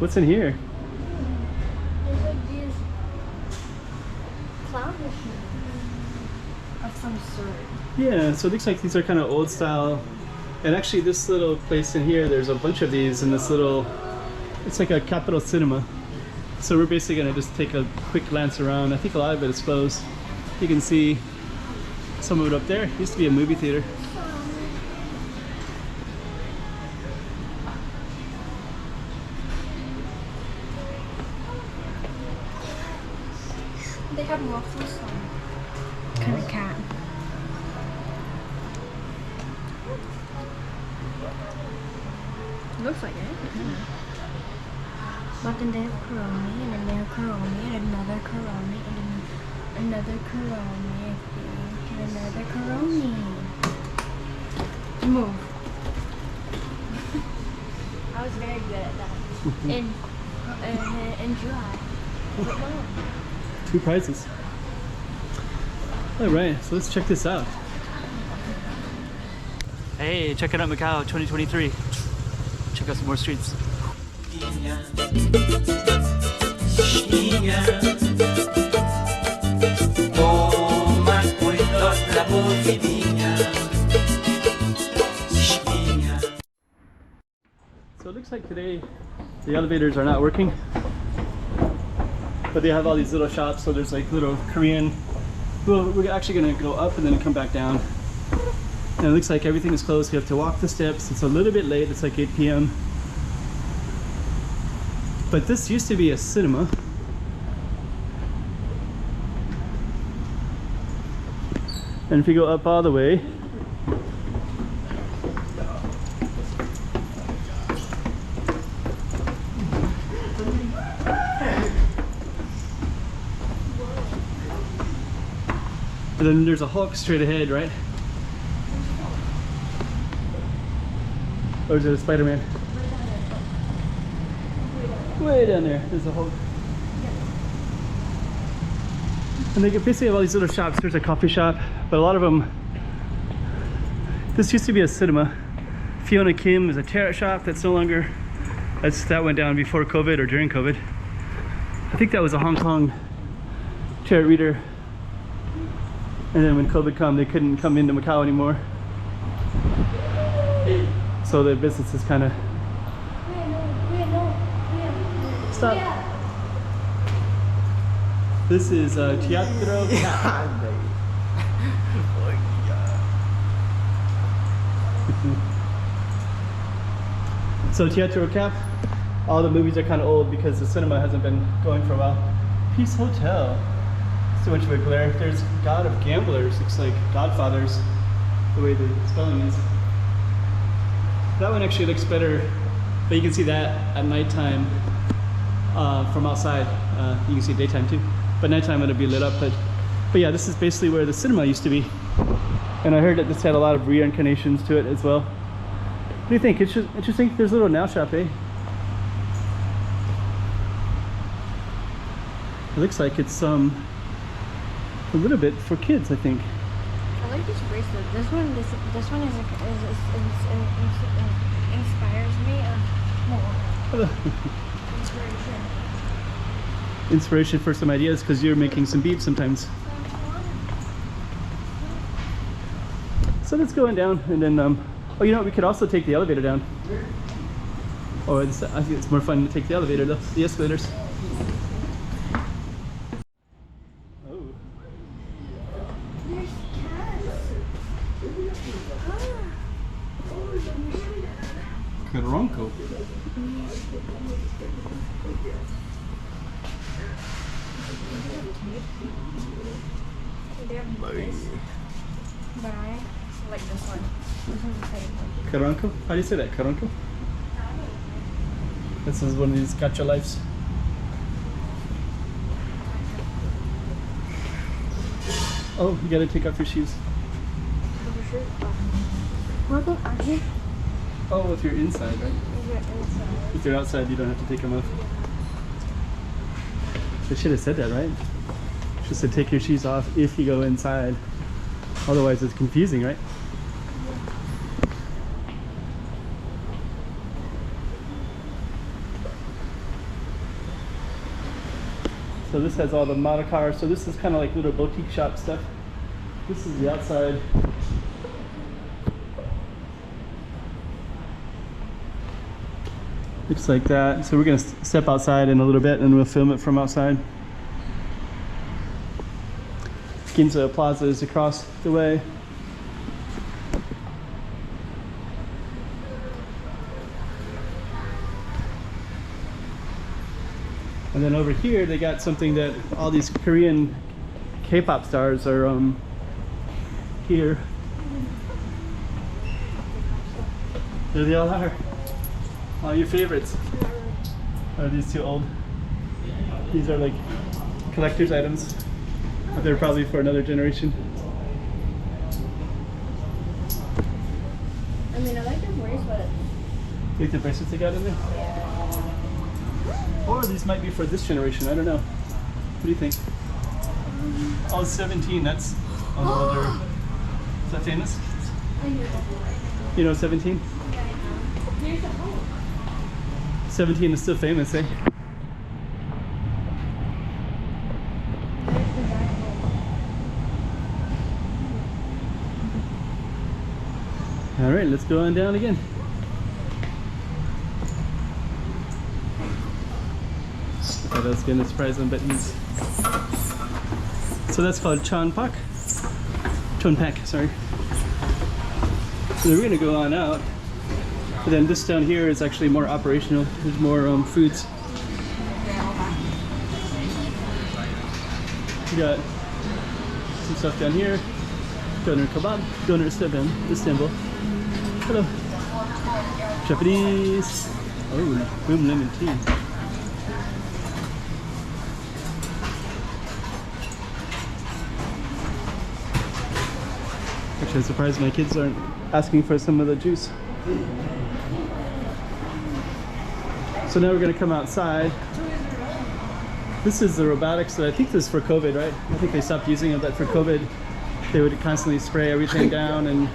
What's in here? There's like these clown machines of some sort. Yeah, so it looks like these are kind of old style. And actually this little place in here, there's a bunch of these in this little, it's like a Capital Cinema. So we're basically gonna just take a quick glance around. I think a lot of it is closed. You can see some of it up there. It used to be a movie theater. They have waffles on. Kind of cat. Looks like it. But then they have Coroni, and then they have Coroni, and another Coroni, and then another Coroni, I think, and another Coroni. Move. I was very good at that. In July. Two prizes. All right, so let's check this out. Hey, check it out, Macau 2023. Check out some more streets. So it looks like today the elevators are not working, but they have all these little shops. So there's like little Korean. Well, we're actually gonna go up and then come back down. And it looks like everything is closed. You have to walk the steps. It's a little bit late. It's like 8 p.m. But this used to be a cinema. And if you go up all the way, and then there's a Hulk straight ahead, right? Or is it a Spider-Man? Way down there, there's a Hulk. And they basically have all these little shops. There's a coffee shop, but a lot of them, this used to be a cinema. Fiona Kim is a tarot shop that's no longer, that went down before COVID or during COVID. I think that was a Hong Kong tarot reader. And then when COVID came, they couldn't come into Macau anymore. So the business is kind of... Stop. This is Teatro. So Teatro Cap, all the movies are kind of old because the cinema hasn't been going for a while. Peace Hotel. So much of a glare. There's God of Gamblers. Looks like Godfathers, the way the spelling is. That one actually looks better, but you can see that at nighttime from outside. You can see daytime too, but nighttime it'll be lit up. But yeah, this is basically where the cinema used to be. And I heard that this had a lot of reincarnations to it as well. What do you think? It's just interesting. There's a little nail shop, eh? It looks like it's a little bit for kids, I think. I like this bracelet. This one inspires me more. Inspiration. Inspiration for some ideas, because you're making some beats sometimes. So let's go on down, and then oh, you know what? We could also take the elevator down. Oh, I think it's more fun to take the elevator, though. The escalators. Caronco. But I like this one. This one's the same. Caronco? How do you say that? Caronco? This is one of these gacha lives. Oh, you gotta take off your shoes. Oh, if you're inside, right? If you're outside, you don't have to take them off. They should have said that, right? Just to take your shoes off if you go inside. Otherwise, it's confusing, right? So this has all the model cars. So this is kind of like little boutique shop stuff. This is the outside. Looks like that. So we're gonna step outside in a little bit and we'll film it from outside. Ginza Plaza is across the way. And then over here they got something that all these Korean K-pop stars are here. There they all are. All your favorites. Are these too old? These are like collector's items. But they're probably for another generation. I mean, I like the bracelets. Like the bracelets they got in there? Or these might be for this generation, I don't know. What do you think? Oh, 17, that's a little older. Is that famous? You know 17? Here's the home. 17 is still famous, eh? All right, let's go on down again. Oh, that's getting a surprise on buttons. So that's called Chonpak, sorry. So we're gonna go on out. But then this down here is actually more operational. There's more foods. We got some stuff down here. Doner kebab, doner Istanbul. Hello. Japanese. Oh, boom lemon tea. Actually, I'm surprised my kids aren't asking for some of the juice. So now we're going to come outside. This is the robotics that I think this is for COVID, right? I think they stopped using it, but for COVID, they would constantly spray everything down and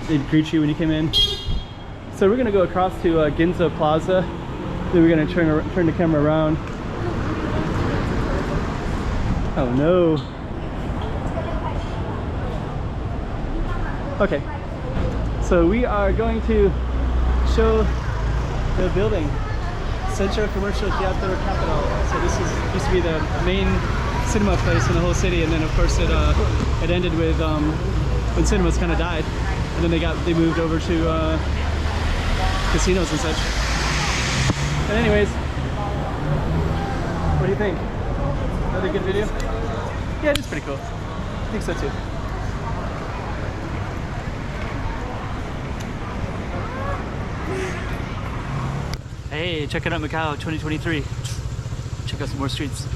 they'd greet you when you came in. So we're going to go across to Ginza Plaza. Then we're going to turn the camera around. Oh no. Okay. So we are going to show the building, Centro Comercial Teatro Capital. So this used to be the main cinema place in the whole city, and then of course it ended with when cinemas kind of died, and then they moved over to casinos and such. But anyways, what do you think? Another good video? Yeah, it's pretty cool. I think so too. Hey, check it out, Macau 2023. Check out some more streets.